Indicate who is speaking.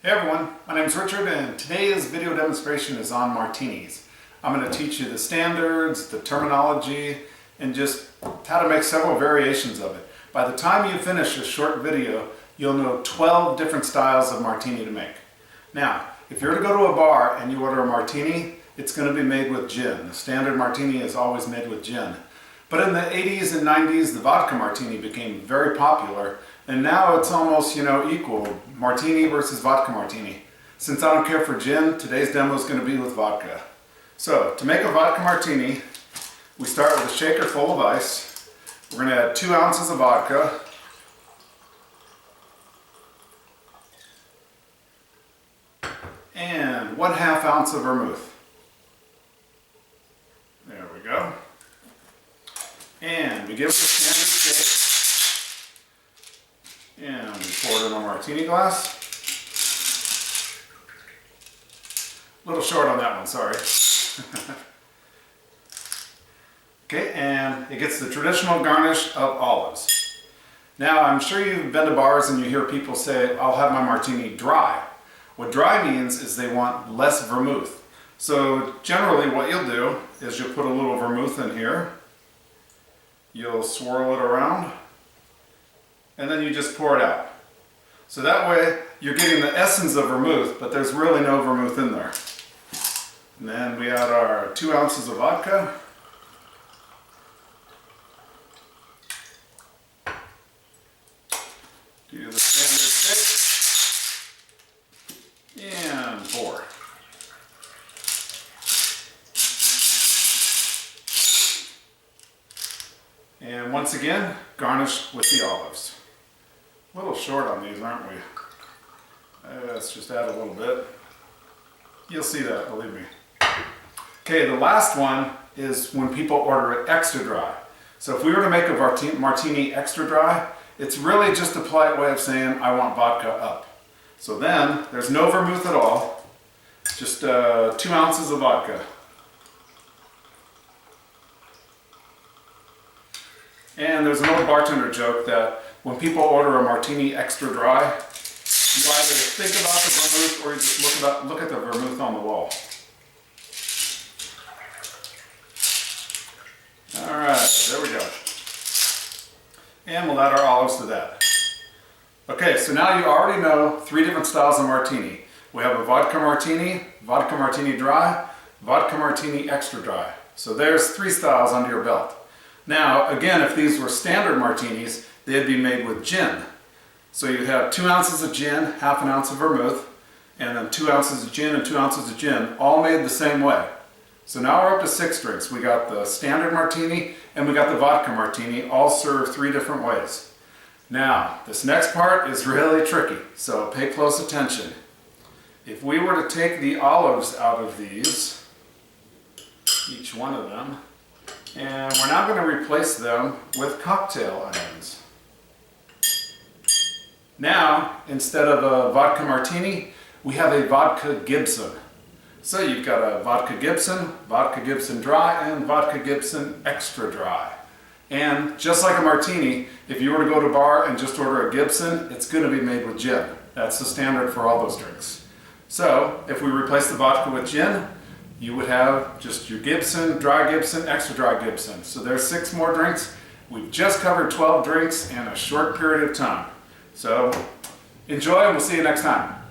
Speaker 1: Hey everyone, my name is Richard and today's video demonstration is on martinis. I'm going to teach you the standards, the terminology, and just how to make several variations of it. By the time you finish this short video, you'll know 12 different styles of martini to make. Now, if you're to go to a bar and you order a martini, it's going to be made with gin. The standard martini is always made with gin. But in the 80s and 90s, the vodka martini became very popular, and now it's almost, equal, martini versus vodka martini. Since I don't care for gin, today's demo is going to be with vodka. So, to make a vodka martini, we start with a shaker full of ice. We're going to add 2 ounces of vodka, and 1/2 ounce of vermouth. There we go. And we give it a standard shake. And we pour it in a martini glass. A little short on that one, sorry. Okay, and it gets the traditional garnish of olives. Now, I'm sure you've been to bars and you hear people say, I'll have my martini dry. What dry means is they want less vermouth. So generally what you'll do is you'll put a little vermouth in here. You'll swirl it around, and then you just pour it out. So that way you're getting the essence of vermouth, but there's really no vermouth in there. And then we add our 2 ounces of vodka. Do the standard shake, and pour. And once again, garnish with the olives. A little short on these, aren't we? Let's just add a little bit. You'll see that, believe me. Okay, the last one is when people order it extra dry. So if we were to make a martini extra dry, it's really just a polite way of saying, I want vodka up. So then, there's no vermouth at all, just 2 ounces of vodka. And there's an old bartender joke that when people order a martini extra dry, you either think about the vermouth or you just look at the vermouth on the wall. Alright, there we go. And we'll add our olives to that. Okay, so now you already know 3 different styles of martini. We have a vodka martini dry, vodka martini extra dry. So there's 3 styles under your belt. Now, again, if these were standard martinis, they'd be made with gin. So you'd have 2 ounces of gin, 1/2 ounce of vermouth, and then 2 ounces of gin and 2 ounces of gin, all made the same way. So now we're up to 6 drinks. We got the standard martini and we got the vodka martini, all served 3 different ways. Now, this next part is really tricky, so pay close attention. If we were to take the olives out of these, each one of them, and we're now going to replace them with cocktail onions. Now, instead of a vodka martini, we have a vodka Gibson. So you've got a vodka Gibson dry, and vodka Gibson extra dry. And just like a martini, if you were to go to a bar and just order a Gibson, it's going to be made with gin. That's the standard for all those drinks. So, if we replace the vodka with gin, you would have just your Gibson, dry Gibson, extra dry Gibson. So there's 6 more drinks. We've just covered 12 drinks in a short period of time. So enjoy, and we'll see you next time.